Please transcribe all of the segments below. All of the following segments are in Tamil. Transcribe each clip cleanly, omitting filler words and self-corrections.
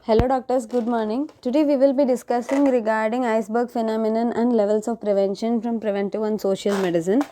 Hello doctors, good morning. Today we will be discussing regarding iceberg phenomenon and levels of prevention from preventive and social medicine.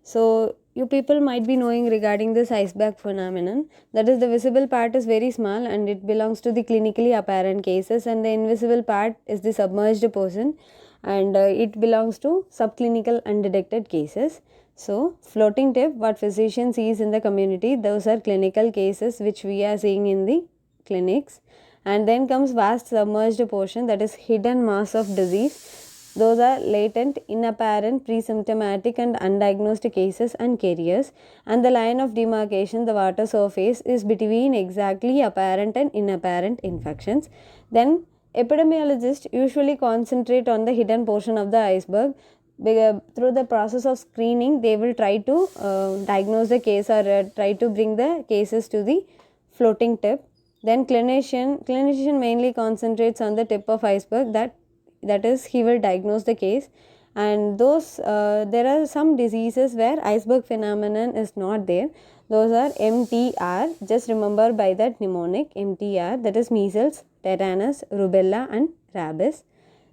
So you people might be knowing regarding this iceberg phenomenon, that is the visible part is very small and it belongs to the clinically apparent cases, and the invisible part is the submerged portion, and it belongs to subclinical undetected cases. So floating tip, what physician sees in the community, those are clinical cases which we are seeing in the clinics. And then comes vast submerged portion, that is hidden mass of disease. Those are latent, inapparent, pre-symptomatic and undiagnosed cases and carriers. And the line of demarcation, the water surface, is between exactly apparent and inapparent infections. Then epidemiologists usually concentrate on the hidden portion of the iceberg. Through the process of screening, they will try to diagnose the case, or try to bring the cases to the floating tip. Then clinician mainly concentrates on the tip of iceberg, that is he will diagnose the case. And those there are some diseases where iceberg phenomenon is not there. Those are MTR, just remember by that mnemonic MTR, that is measles, tetanus, rubella and rabies.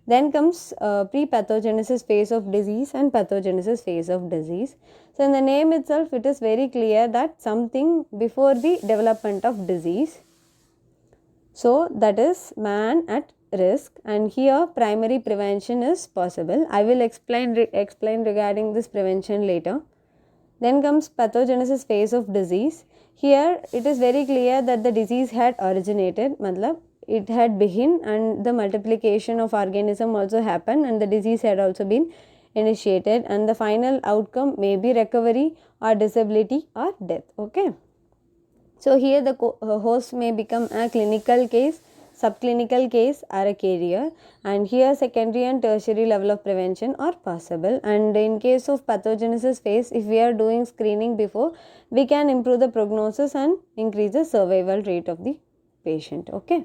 Then comes pre-pathogenesis phase of disease and pathogenesis phase of disease. So in the name itself it is very clear that something before the development of disease. So that is man at risk, and here primary prevention is possible. I will explain regarding this prevention later. Then comes pathogenesis phase of disease. Here it is very clear that the disease had originated, matlab it had begun, and the multiplication of organism also happened, and the disease had also been initiated, and the final outcome may be recovery or disability or death. Okay. So here the host may become a clinical case, subclinical case or a carrier, and here secondary and tertiary level of prevention are possible. And in case of pathogenesis phase, if we are doing screening before, we can improve the prognosis and increase the survival rate of the patient. Okay.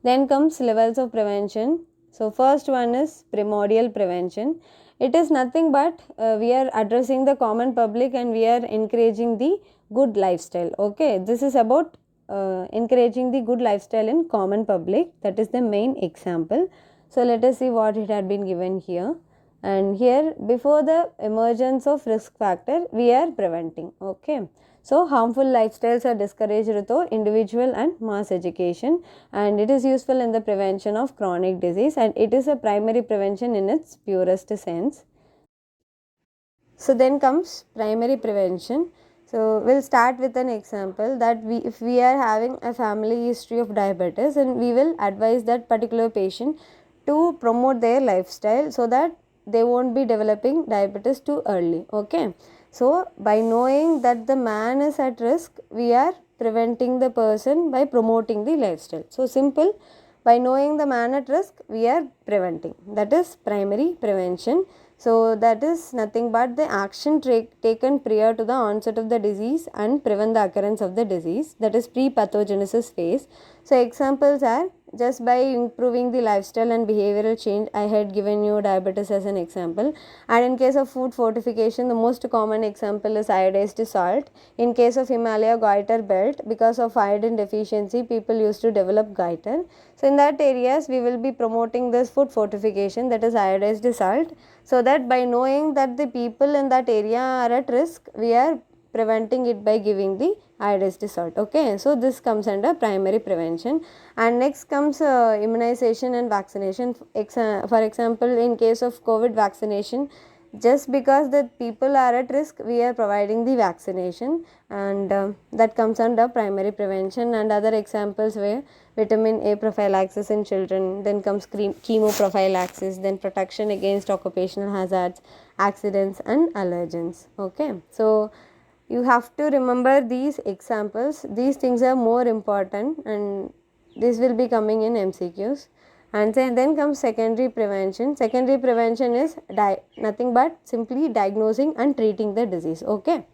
Then comes levels of prevention. So first one is primordial prevention. It is nothing but we are addressing the common public and we are encouraging the good lifestyle. Okay, this is about encouraging the good lifestyle in common public. That is the main example. So let us see what it had been given here. And here, before the emergence of risk factor, we are preventing. Okay. So harmful lifestyles are discouraged through individual and mass education, and it is useful in the prevention of chronic disease, and it is a primary prevention in its purest sense. So then comes primary prevention. So we'll start with an example that if we are having a family history of diabetes, and we will advise that particular patient to promote their lifestyle so that they won't be developing diabetes too early. Okay. So by knowing that the man is at risk, we are preventing the person by promoting the lifestyle. So simple, by knowing the man at risk, we are preventing. That is primary prevention. So that is nothing but the action taken prior to the onset of the disease and prevent the occurrence of the disease. That is pre-pathogenesis phase. So examples are, just by improving the lifestyle and behavioral change, I had given you diabetes as an example. And in case of food fortification, the most common example is iodized salt. In case of Himalaya goiter belt, because of iodine deficiency, people used to develop goiter. So in that areas, we will be promoting this food fortification, that is iodized salt, so that by knowing that the people in that area are at risk, we are preventing it by giving the iodized salt. Okay, so this comes under primary prevention. And next comes immunization and vaccination. For example, in case of COVID vaccination, just because the people are at risk, we are providing the vaccination, and that comes under primary prevention. And other examples were vitamin A prophylaxis in children, then comes chemo prophylaxis, then protection against occupational hazards, accidents and allergens. Okay, so you have to remember these examples. These things are more important, and this will be coming in MCQs. And then comes secondary prevention. Secondary prevention is nothing but simply diagnosing and treating the disease. Okay.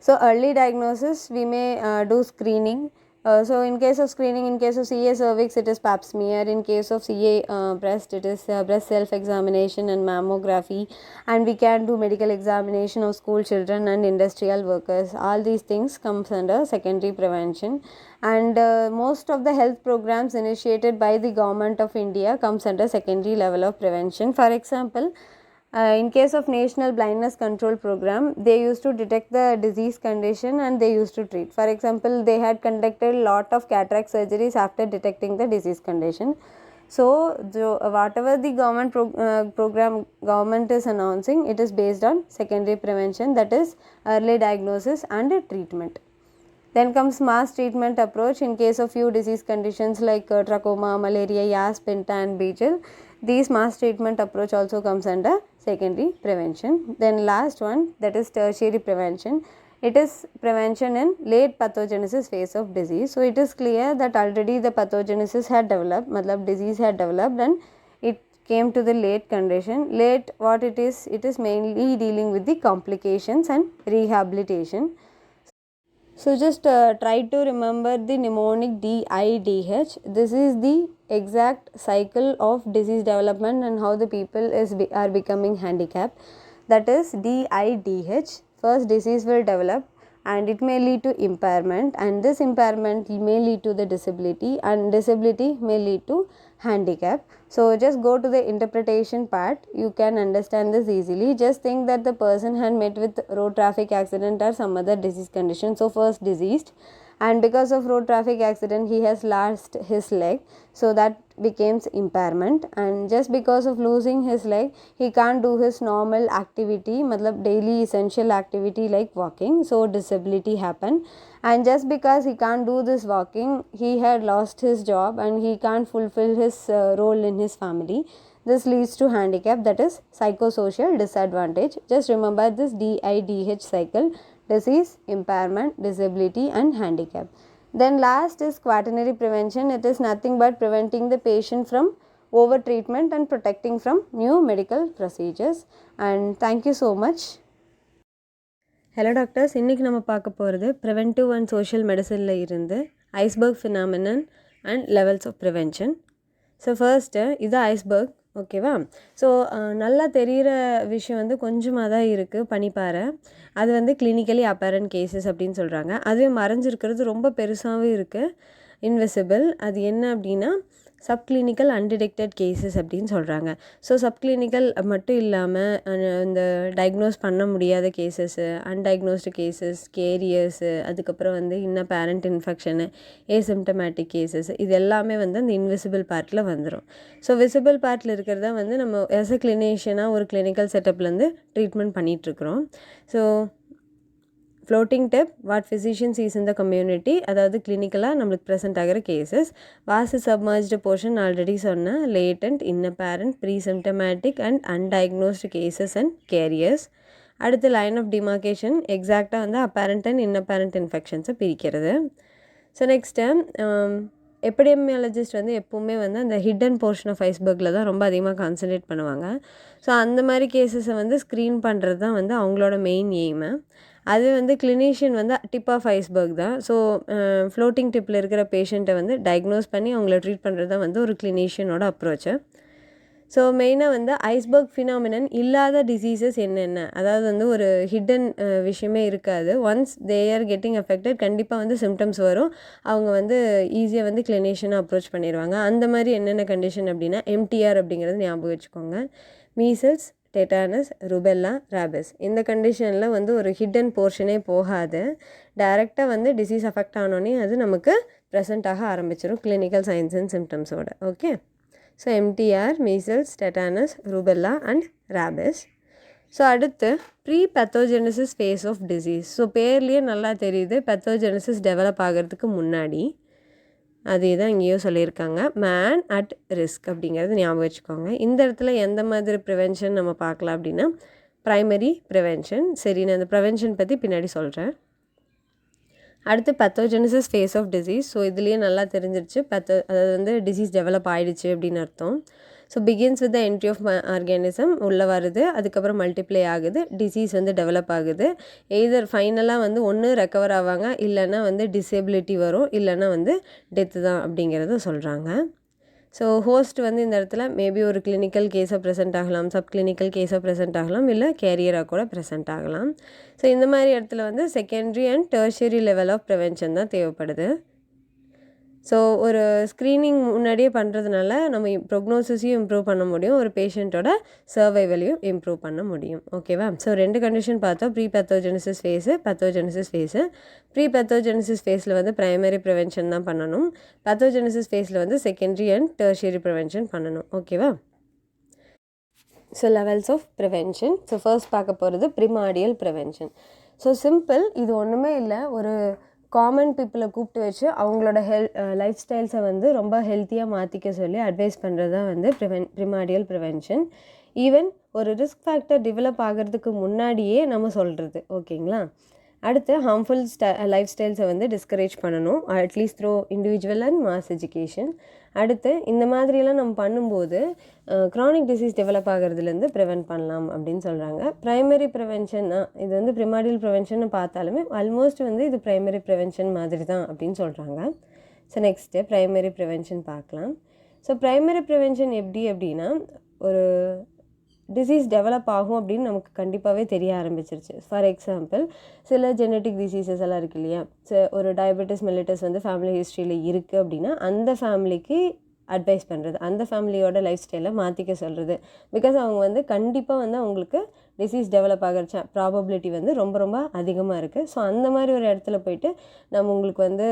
So early diagnosis, we may do screening. So in case of screening, in case of CA cervix, it is pap smear. In case of CA breast, it is breast self-examination and mammography. And we can do medical examination of school children and industrial workers. All these things comes under secondary prevention. And most of the health programs initiated by the government of India comes under secondary level of prevention. For example, in case of National Blindness Control Program, they used to detect the disease condition and they used to treat. For example, they had conducted lot of cataract surgeries after detecting the disease condition. So, whatever the program government is announcing, it is based on secondary prevention, that is early diagnosis and treatment. Then comes mass treatment approach in case of few disease conditions like trachoma, malaria, Yas, Penta and Beetle. These mass treatment approach also comes under secondary prevention. Then last one, that is tertiary prevention. It is prevention in late pathogenesis phase of disease. So it is clear that already the pathogenesis had developed, disease had developed and it came to the late condition. Late, what it is mainly dealing with the complications and rehabilitation. So just try to remember the mnemonic DIDH. This is the exact cycle of disease development and how the people are becoming handicapped. That is DIDH. First disease will develop and it may lead to impairment, and this impairment may lead to the disability, and disability may lead to handicap. So just go to the interpretation part, you can understand this easily. Just think that the person had met with road traffic accident or some other disease condition. So first deceased, and because of road traffic accident he has lost his leg, so that becomes impairment. And just because of losing his leg he can't do his normal activity, daily essential activity like walking, so disability happen. And just because he can't do this walking, he had lost his job and he can't fulfill his role in his family. This leads to handicap, that is psychosocial disadvantage. Just remember this DIDH cycle: disease, impairment, disability and handicap. Then last is quaternary prevention. It is nothing but preventing the patient from over treatment and protecting from new medical procedures. And thank you so much. Hello doctors, இன்றைக்கி நம்ம பார்க்க போகிறது ப்ரிவென்டிவ் அண்ட் சோஷியல் மெடிசனில் இருந்து iceberg phenomenon and levels of prevention. So first இது ஐஸ்பர்க், ஓகேவா? ஸோ நல்லா தெரிகிற விஷயம் வந்து கொஞ்சமாக தான் இருக்குது, பனிப்பாறை. அது வந்து கிளினிக்கலி அப்பேரண்ட் கேசஸ் அப்படின்னு சொல்கிறாங்க. அதுவே மறைஞ்சிருக்கிறது ரொம்ப பெருசாகவும் இருக்குது, இன்விசிபிள். அது என்ன அப்படின்னா சப்கிளினிக்கல் அன்டிடெக்டட் கேசஸ் அப்படின்னு சொல்கிறாங்க. ஸோ சப்கிளினிக்கல் மட்டும் இல்லாமல் இந்த டயக்னோஸ் பண்ண முடியாத கேசஸ்ஸு, அன்டயக்னோஸ்டு கேசஸ், கேரியர்ஸு, அதுக்கப்புறம் வந்து இன்னும் பேரண்ட் இன்ஃபெக்ஷனு, ஏசிம்டமேட்டிக் கேசஸ், இது எல்லாமே வந்து அந்த இன்விசிபிள் பார்ட்டில் வந்துடும். ஸோ விசிபிள் பார்ட்டில் இருக்கிறதா வந்து நம்ம ஆஸ் அ கிளினிஷியனாக ஒரு கிளினிக்கல் செட்டப்லேருந்து ட்ரீட்மெண்ட் பண்ணிகிட்ருக்குறோம். So floating tip what physician sees in the community, அதாவது கிளினிக்கலாக நம்மளுக்கு ப்ரெசென்ட் ஆகிற cases. Vast submerged portion already சொன்னேன், latent, inapparent, presymptomatic and undiagnosed cases and carriers. அடுத்து லைன் ஆஃப் டிமார்கேஷன், எக்ஸாக்டாக வந்து அப்பேரண்ட் அண்ட் இன்னப்பேரண்ட் இன்ஃபெக்ஷன்ஸை பிரிக்கிறது. ஸோ நெக்ஸ்ட்டு எபிடெமியாலஜிஸ்ட் வந்து எப்போவுமே வந்து அந்த ஹிடன் போர்ஷன் ஆஃப் ஐஸ்பர்கில் தான் ரொம்ப அதிகமாக கான்சன்ட்ரேட் பண்ணுவாங்க. ஸோ அந்த மாதிரி கேசஸை வந்து ஸ்க்ரீன் பண்ணுறது தான் வந்து அவங்களோட மெயின் எய்மு. அது வந்து கிளினிஷியன் வந்து டிப் ஆஃப் ஐஸ்பர்க் தான். ஸோ ஃப்ளோட்டிங் டிப்பில் இருக்கிற பேஷண்ட்டை வந்து டயக்னோஸ் பண்ணி அவங்கள ட்ரீட் பண்ணுறது தான் வந்து ஒரு கிளினிஷியனோட அப்ரோச்சு. ஸோ மெயினாக வந்து ஐஸ்பர்க் ஃபினாமினன் இல்லாத டிசீசஸ் என்னென்ன, அதாவது வந்து ஒரு ஹிடன் விஷயமே இருக்காது. Once they are getting affected கண்டிப்பாக வந்து சிம்டம்ஸ் வரும், அவங்க வந்து ஈஸியாக வந்து கிளினிஷியனை அப்ரோச் பண்ணிடுவாங்க. அந்த மாதிரி என்னென்ன கண்டிஷன் அப்படின்னா எம்டிஆர் அப்படிங்கிறது ஞாபகம் வச்சுக்கோங்க. Measles, tetanus, rubella, rabies. இந்த கண்டிஷனில் வந்து ஒரு ஹிடன் போர்ஷனே போகாது, டைரெக்டாக வந்து டிசீஸ் அஃபெக்ட் ஆனோடனே அது நமக்கு ப்ரெசென்ட் ஆக ஆரம்பிச்சிடும் கிளினிக்கல் சைன்ஸ் அண்ட் சிம்டம்ஸோட. Okay, so MDR, measles, tetanus, rubella and rabies. So அடுத்து prepathogenesis phase of disease. So பேர்லேயே நல்லா தெரியுது, பேத்தோஜெனிசிஸ் டெவலப் ஆகிறதுக்கு முன்னாடி. அதே தான் இங்கேயும் சொல்லியிருக்காங்க, மேன் அட் ரிஸ்க் அப்படிங்கிறது ஞாபகம் வச்சுக்கோங்க. இந்த இடத்துல எந்த மாதிரி ப்ரிவென்ஷன் நம்ம பார்க்கலாம் அப்படின்னா ப்ரைமரி ப்ரிவென்ஷன். சரி, நான் அந்த ப்ரிவென்ஷன் பற்றி பின்னாடி சொல்கிறேன். அடுத்து pathogenesis phase of disease. So இதுலேயே நல்லா தெரிஞ்சிருச்சு, அதாவது வந்து டிசீஸ் டெவலப் ஆகிடுச்சு அப்படின்னு அர்த்தம். So begins with the entry of organism உள்ளே வருது, அதுக்கப்புறம் மல்டிப்ளை ஆகுது, டிசீஸ் வந்து டெவலப் ஆகுது. எய்தர் ஃபைனலாக வந்து ஒன்று ரெக்கவர் ஆவாங்க, இல்லைன்னா வந்து டிசேபிலிட்டி வரும், இல்லைன்னா வந்து டெத்து தான் அப்படிங்கிறத சொல்கிறாங்க. ஸோ ஹோஸ்ட் வந்து இந்த இடத்துல மேபி ஒரு கிளினிக்கல் கேஸாக ப்ரெசென்ட் ஆகலாம், சப் கிளினிக்கல் கேஸாக ப்ரெசென்ட் ஆகலாம், இல்லை கேரியராக கூட ப்ரெசென்ட் ஆகலாம். ஸோ இந்த மாதிரி இடத்துல வந்து secondary and tertiary level of prevention தான் தேவைப்படுது. ஸோ ஒரு ஸ்க்ரீனிங் முன்னாடியே பண்ணுறதுனால நம்ம ப்ரொக்னோசிஸையும் இம்ப்ரூவ் பண்ண முடியும், ஒரு பேஷண்ட்டோட சர்வைவலையும் இம்ப்ரூவ் பண்ண முடியும். ஓகேவா? ஸோ 2 கண்டிஷன் பார்த்தோம், pre pathogenesis phase, pathogenesis phase. Pre pathogenesis ஃபேஸில் வந்து ப்ரைமரி ப்ரிவென்ஷன் தான் பண்ணணும், பேத்தோஜெனிசிஸ் ஃபேஸில் வந்து செகண்டரி அண்ட் டெர்ஷரி ப்ரிவென்ஷன் பண்ணணும். ஓகேவா? So levels of prevention. So first பார்க்க போகிறது ப்ரிமார்டியல் ப்ரிவென்ஷன். ஸோ சிம்பிள், இது ஒன்றுமே இல்லை, ஒரு காமன் பீப்புளை கூப்பிட்டு வச்சு அவங்களோட லைஃப் ஸ்டைல்ஸை வந்து ரொம்ப ஹெல்த்தியாக மாற்றிக்க சொல்லி அட்வைஸ் பண்ணுறது தான் வந்து ப்ரிமார்டியல் ப்ரிவென்ஷன். ஈவன் ஒரு ரிஸ்க் ஃபேக்டர் டெவலப் ஆகிறதுக்கு முன்னாடியே நம்ம சொல்கிறது. ஓகேங்களா? அடுத்து ஹார்ம்ஃபுல் லைஃப் ஸ்டைல்ஸை வந்து டிஸ்கரேஜ் பண்ணணும், at least through individual and mass education. அடுத்து இந்த மாதிரியெல்லாம் நம்ம பண்ணும்போது க்ரானிக் டிசீஸ் டெவலப் ஆகிறதுலேருந்து ப்ரிவென்ட் பண்ணலாம் அப்படின்னு சொல்கிறாங்க. ப்ரைமரி ப்ரிவென்ஷன் தான் இது, வந்து ப்ரிமார்டியல் ப்ரிவென்ஷன் பார்த்தாலுமே ஆல்மோஸ்ட் வந்து இது ப்ரைமரி ப்ரிவென்ஷன் மாதிரி தான் அப்படின்னு சொல்கிறாங்க. ஸோ நெக்ஸ்ட்டு ப்ரைமரி ப்ரிவென்ஷன் பார்க்கலாம். ஸோ ப்ரைமரி ப்ரிவென்ஷன் எப்படி அப்படின்னா, ஒரு டிசீஸ் டெவலப் ஆகும் அப்படின்னு நமக்கு கண்டிப்பாகவே தெரிய ஆரம்பிச்சிருச்சு. ஃபார் எக்ஸாம்பிள், சில ஜெனட்டிக் டிசீசஸ் எல்லாம் இருக்குது இல்லையா? ஒரு டயபெட்டிஸ் மெல்லிட்டஸ் வந்து ஃபேமிலி ஹிஸ்ட்ரியில் இருக்குது அப்படின்னா அந்த ஃபேமிலிக்கு அட்வைஸ் பண்ணுறது, அந்த ஃபேமிலியோட லைஃப் ஸ்டைலை மாற்றிக்க சொல்கிறது. பிகாஸ் அவங்க வந்து கண்டிப்பாக வந்து அவங்களுக்கு டிசீஸ் டெவலப் ஆகிற ப்ராபபிலிட்டி வந்து ரொம்ப ரொம்ப அதிகமாக இருக்குது. ஸோ அந்த மாதிரி ஒரு இடத்துல போயிட்டு நம்ம உங்களுக்கு வந்து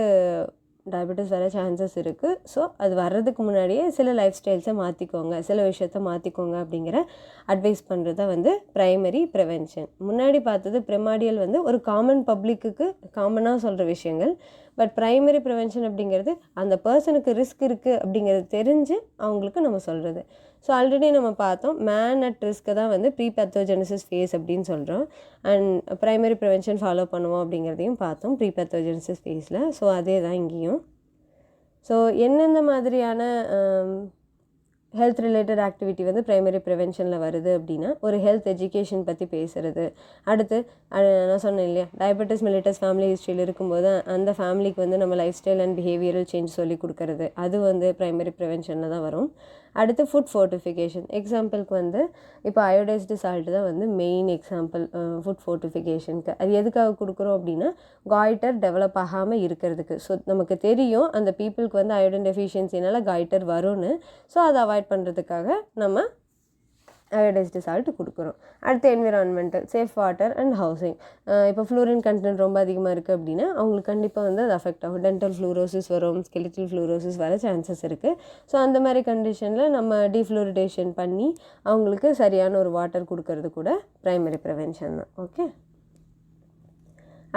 டயபெட்டிஸ் வர சான்சஸ் இருக்குது, ஸோ அது வர்றதுக்கு முன்னாடியே சில லைஃப் ஸ்டைல்ஸை மாற்றிக்கோங்க, சில விஷயத்த மாற்றிக்கோங்க அப்படிங்கிற அட்வைஸ் பண்ணுறது வந்து ப்ரைமரி ப்ரிவென்ஷன். முன்னாடி பார்த்தது ப்ரிமார்டியல் வந்து ஒரு காமன் பப்ளிக்கு காமனாக சொல்கிற விஷயங்கள். பட் ப்ரைமரி ப்ரிவென்ஷன் அப்படிங்கிறது அந்த பர்சனுக்கு ரிஸ்க் இருக்குது அப்படிங்கிறது தெரிஞ்சு அவங்களுக்கு நம்ம சொல்கிறது. ஸோ ஆல்ரெடி நம்ம பார்த்தோம், மேன் அட் ரிஸ்க்கை தான் வந்து ப்ரீ பேத்தோஜெனிசிஸ் ஃபேஸ் அப்படின்னு சொல்கிறோம், அண்ட் ப்ரைமரி ப்ரிவென்ஷன் ஃபாலோ பண்ணுவோம் அப்படிங்கிறதையும் பார்த்தோம் ப்ரீ பேத்தோஜெனிசிஸ் ஃபேஸில். ஸோ அதே தான் இங்கேயும். ஸோ எந்தெந்த மாதிரியான ஹெல்த் ரிலேட்டட் ஆக்டிவிட்டி வந்து ப்ரைமரி ப்ரிவென்ஷனில் வருது அப்படின்னா, ஒரு ஹெல்த் எஜுகேஷன் பற்றி பேசுகிறது. அடுத்து நான் சொன்னேன் இல்லையா, டயபெட்டிஸ் மெல்லிட்டஸ் ஃபேமிலி ஹிஸ்ட்ரியில் இருக்கும்போது அந்த ஃபேமிலிக்கு வந்து நம்ம life style and behavioural change சொல்லி கொடுக்கறது, அது வந்து ப்ரைமரி ப்ரிவென்ஷனில் தான் வரும். அடுத்து ஃபுட் ஃபோர்ட்டிஃபிகேஷன். எக்ஸாம்பிளுக்கு வந்து இப்போ அயோடைஸ்டு சால்ட்டு தான் வந்து மெயின் எக்ஸாம்பிள் ஃபுட் ஃபோர்ட்டிஃபிகேஷனுக்கு. அது எதுக்காக கொடுக்குறோம் அப்படின்னா, காய்டர் டெவலப் ஆகாமல் இருக்கிறதுக்கு. ஸோ நமக்கு தெரியும் அந்த பீப்புளுக்கு வந்து அயோடின் டெஃபிஷியன்சினால காய்டர் வரும்னு, ஸோ அதை அவாய்ட் பண்ணுறதுக்காக நம்ம அயோடைஸ்டு சால்ட் கொடுக்குறோம். அடுத்து environmental, safe water and housing. இப்போ ஃப்ளூரின் கண்டென்ட் ரொம்ப அதிகமாக இருக்குது அப்படின்னா அவங்களுக்கு கண்டிப்பாக வந்து அது அஃபெக்ட் ஆகும், டென்டல் ஃப்ளூரோசிஸ் வரும், ஸ்கெலிட்டல் ஃப்ளூரோசிஸ் வர சான்சஸ் இருக்குது. ஸோ அந்த மாதிரி கண்டிஷனில் நம்ம டீஃப்ளூரிடேஷன் பண்ணி அவங்களுக்கு சரியான ஒரு வாட்டர் கொடுக்கறது கூட ப்ரைமரி ப்ரிவென்ஷன் தான். ஓகே,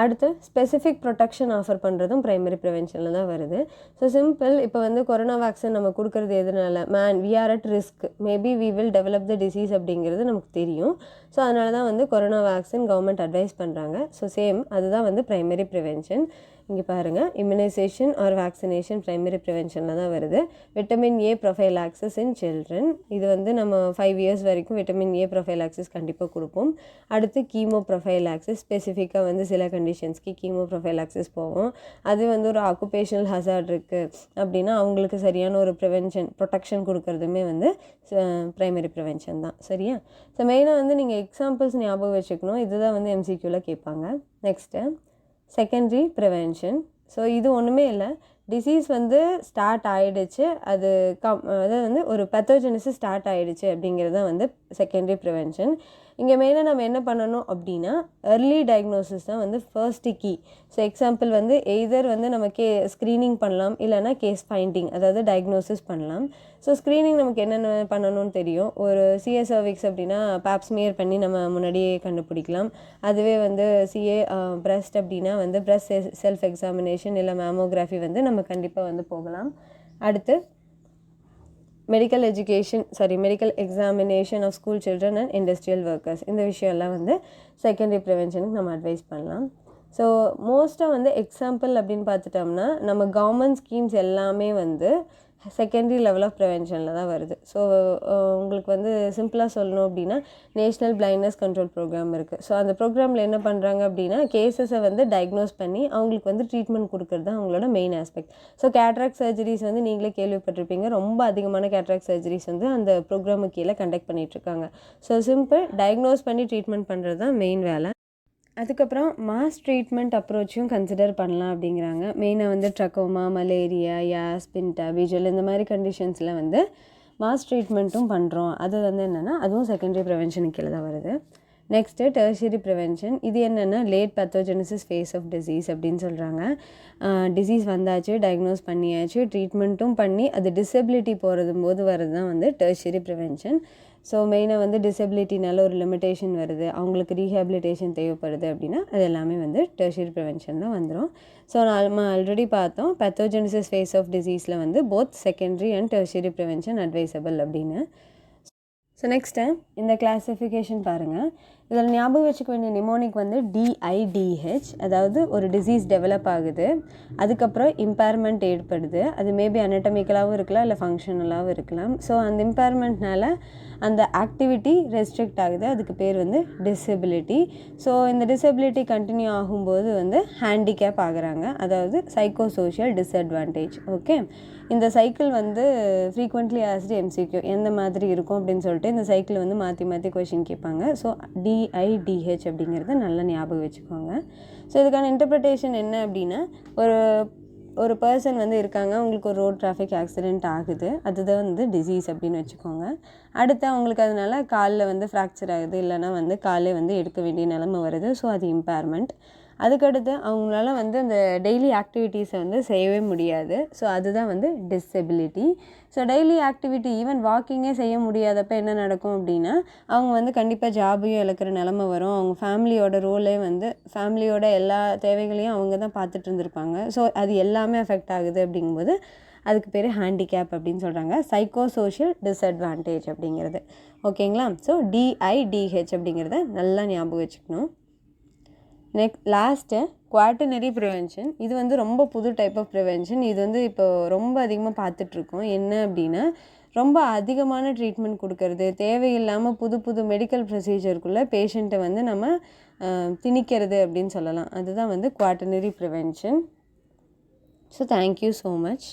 அடுத்து ஸ்பெசிஃபிக் ப்ரொடெக்ஷன் ஆஃபர் பண்ணுறதும் ப்ரைமரி ப்ரிவென்ஷனில் தான் வருது. ஸோ சிம்பிள், இப்போ வந்து கொரோனா வேக்சின் நம்ம கொடுக்குறது எதனால, we are at risk, maybe we will develop the disease அப்படிங்கிறது நமக்கு தெரியும். ஸோ அதனால தான் வந்து கொரோனா வேக்சின் கவர்மெண்ட் அட்வைஸ் பண்ணுறாங்க. ஸோ சேம் அதுதான் வந்து ப்ரைமரி ப்ரிவென்ஷன். இங்கே பாருங்கள், இம்யூனைசேஷன் ஆர் வேக்சினேஷன் ப்ரைமரி ப்ரிவென்ஷனில் தான் வருது. Vitamin A prophylaxis in children, இது வந்து நம்ம 5 years வரைக்கும் விட்டமின் ஏ ப்ரொஃபைலாக்சிஸ் கண்டிப்பாக கொடுப்போம். அடுத்து கீமோ ப்ரொஃபைலாக்சிஸ், ஸ்பெசிஃபிக்காக வந்து சில கண்டிஷன்ஸ்க்கு கீமோ ப்ரொஃபைலாக்சிஸ் போவோம். அது வந்து ஒரு ஆக்குபேஷனல் ஹசார்ட் இருக்குது அப்படின்னா அவங்களுக்கு சரியான ஒரு ப்ரொடெக்ஷன் கொடுக்கறதுமே வந்து ப்ரைமரி ப்ரிவென்ஷன் தான். சரியா? ஸோ மெயினாக வந்து நீங்கள் எக்ஸாம்பிள்ஸ் ஞாபகம் வச்சுக்கணும், இதுதான் வந்து எம்சிக்யூவில் கேட்பாங்க. Next secondary prevention. ஸோ இது ஒன்றுமே இல்லை, டிசீஸ் வந்து ஸ்டார்ட் ஆகிடுச்சு, அதாவது வந்து ஒரு பேத்தோஜெனிசிஸ் ஸ்டார்ட் ஆகிடுச்சு அப்படிங்கிறது தான் வந்து செகண்டரி ப்ரிவென்ஷன். இங்கே மெயினாக நம்ம என்ன பண்ணணும் அப்படின்னா, early diagnosis தான் வந்து ஃபர்ஸ்ட் கீ. ஸோ எக்ஸாம்பிள் வந்து எய்தர் வந்து நம்ம ஸ்க்ரீனிங் பண்ணலாம், இல்லைனா கேஸ் ஃபைண்டிங், அதாவது டயக்னோசிஸ் பண்ணலாம். ஸோ ஸ்க்ரீனிங் நமக்கு என்னென்ன பண்ணணும்னு தெரியும். ஒரு சிஏ சர்விக்ஸ் அப்படின்னா பேப்ஸ்மியர் பண்ணி நம்ம முன்னாடியே கண்டுபிடிக்கலாம். அதுவே வந்து சிஏ பிரஸ்ட் அப்படின்னா வந்து பிரஸ்ட் செல்ஃப் எக்ஸாமினேஷன் இல்லை மேமோகிராஃபி வந்து நம்ம கண்டிப்பாக வந்து போகலாம். அடுத்து medical examination of school children and industrial workers, இந்த விஷயம்லாம் வந்து செகண்டரி ப்ரிவென்ஷனுக்கு நம்ம அட்வைஸ் பண்ணலாம். ஸோ மோஸ்ட்டாக வந்து எக்ஸாம்பிள் அப்படின்னு பார்த்துட்டோம்னா, நம்ம கவர்மெண்ட் ஸ்கீம்ஸ் எல்லாமே வந்து செகண்டரி லெவல் ஆஃப் ப்ரிவென்ஷனில் தான் வருது. ஸோ உங்களுக்கு வந்து சிம்பிளாக சொல்லணும் அப்படின்னா நேஷ்னல் பிளைண்ட்னஸ் கண்ட்ரோல் ப்ரோக்ராம் இருக்குது. ஸோ அந்த ப்ரோக்ராமில் என்ன பண்ணுறாங்க அப்படின்னா கேசஸை வந்து டயக்னோஸ் பண்ணி அவங்களுக்கு வந்து ட்ரீட்மெண்ட் கொடுக்குறது தான் அவங்களோட main aspect. So cataract surgeries வந்து நீங்களே கேள்விப்பட்டிருப்பீங்க. ரொம்ப அதிகமான கேட்ராக்ட் சர்ஜரிஸ் வந்து அந்த ப்ரோக்ராமுக்கு கீழே கண்டக்ட் பண்ணிகிட்ருக்காங்க. ஸோ சிம்பிள் டயக்னோஸ் பண்ணி ட்ரீட்மெண்ட் பண்ணுறது தான் மெயின் வேலை. அதுக்கப்புறம் மாஸ் ட்ரீட்மெண்ட் அப்ரோச்சும் கன்சிடர் பண்ணலாம் அப்படிங்கிறாங்க. மெயினாக வந்து ட்ரக்கோமா, மலேரியா, யாஸ், பின்டா, பீஜல் இந்த மாதிரி கண்டிஷன்ஸில் வந்து மாஸ் ட்ரீட்மெண்ட்டும் பண்ணுறோம். அது வந்து என்னென்னா அதுவும் செகண்டரி ப்ரிவென்ஷனுக்கு கீழே தான் வருது. Next tertiary prevention. இது என்னென்னா late pathogenesis phase of disease அப்படின்னு சொல்கிறாங்க. டிசீஸ் வந்தாச்சு, டயக்னோஸ் பண்ணியாச்சு, ட்ரீட்மெண்ட்டும் பண்ணி அது டிசபிலிட்டி போது வர்றது தான் வந்து டெர்ஷரி ப்ரிவென்ஷன். ஸோ மெயினாக வந்து டிசபிலிட்டினால ஒரு லிமிட்டேஷன் வருது, அவங்களுக்கு ரீஹேபிலிட்டேஷன் தேவைப்படுது அப்படின்னா அது எல்லாமே வந்து டெர்ஷரி ப்ரிவென்ஷன் தான் வந்துடும். ஸோ நம்ம ஆல்ரெடி பார்த்தோம் பேத்தோஜெனிசிஸ் ஃபேஸ் ஆஃப் டிசீஸில் வந்து both secondary and tertiary prevention advisable அப்படின்னு. ஸோ நெக்ஸ்ட்டு இந்த கிளாஸிஃபிகேஷன் பாருங்கள். இதில் ஞாபகம் வச்சுக்க வேண்டிய நிமோனிக் வந்து DIDH, அதாவது ஒரு டிசீஸ் டெவலப் ஆகுது, அதுக்கப்புறம் இம்பேர்மெண்ட் ஏற்படுது. அது மேபி அனட்டமிக்கலாகவும் இருக்கலாம், இல்லை ஃபங்க்ஷனலாகவும் இருக்கலாம். ஸோ அந்த இம்பேர்மெண்ட்னால அந்த ஆக்டிவிட்டி ரெஸ்ட்ரிக்ட் ஆகுது, அதுக்கு பேர் வந்து டிசபிலிட்டி. ஸோ இந்த டிசபிலிட்டி கண்டினியூ ஆகும்போது வந்து ஹேண்டிகேப் ஆகுறாங்க, அதாவது சைக்கோ சோஷியல் டிஸ்அட்வான்டேஜ். ஓகே, இந்த சைக்கிள் வந்து ஃப்ரீக்வெண்ட்லி ஆஸ்டு MCQ எந்த மாதிரி இருக்கும் அப்படின்னு சொல்லிட்டு இந்த சைக்கிள் வந்து மாற்றி மாற்றி கொஷின் கேட்பாங்க. ஸோ DIDH அப்படிங்கிறத நல்லா ஞாபகம் வச்சுக்கோங்க. ஸோ இதுக்கான இன்டர்பிரிட்டேஷன் என்ன அப்படின்னா ஒரு பர்சன் வந்து இருக்காங்க, அவங்களுக்கு ஒரு ரோட் டிராஃபிக் ஆக்சிடெண்ட் ஆகுது, அதுதான் வந்து டிசீஸ் அப்படின்னு வச்சுக்கோங்க. அடுத்து அவங்களுக்கு அதனால் காலில் வந்து ஃப்ராக்சர் ஆகுது, இல்லைனா வந்து காலே வந்து எடுக்க வேண்டிய நிலைமை வருது. ஸோ அது இம்பேர்மெண்ட். அதுக்கடுத்து அவங்களால வந்து அந்த டெய்லி ஆக்டிவிட்டீஸை வந்து செய்யவே முடியாது. ஸோ அதுதான் வந்து disability. So daily activity even வாக்கிங்கே செய்ய முடியாதப்ப என்ன நடக்கும் அப்படின்னா அவங்க வந்து கண்டிப்பாக ஜாபையும் இழக்கிற நிலமை வரும். அவங்க ஃபேமிலியோட ரோலே வந்து ஃபேமிலியோட எல்லா தேவைகளையும் அவங்க தான் பார்த்துட்டு இருந்திருப்பாங்க. ஸோ அது எல்லாமே அஃபெக்ட் ஆகுது அப்படிங்கும்போது அதுக்கு பேர் ஹேண்டிகேப் அப்படின்னு சொல்கிறாங்க, சைக்கோ சோஷியல் டிஸ்அட்வான்டேஜ் அப்படிங்கிறது. ஓகேங்களா? ஸோ DIDH அப்படிங்கிறத நல்லா ஞாபகம் வச்சுக்கணும். Last quaternary prevention. இது வந்து ரொம்ப புது டைப் ஆஃப் ப்ரிவென்ஷன். இது வந்து இப்போ ரொம்ப அதிகமாக பார்த்துட்ருக்கோம். என்ன அப்படின்னா ரொம்ப அதிகமான ட்ரீட்மெண்ட் கொடுக்கறது, தேவையில்லாமல் புது புது மெடிக்கல் ப்ரொசீஜருக்குள்ளே பேஷண்ட்டை வந்து நம்ம திணிக்கிறது அப்படின்னு சொல்லலாம். அதுதான் வந்து quaternary prevention. So thank you so much.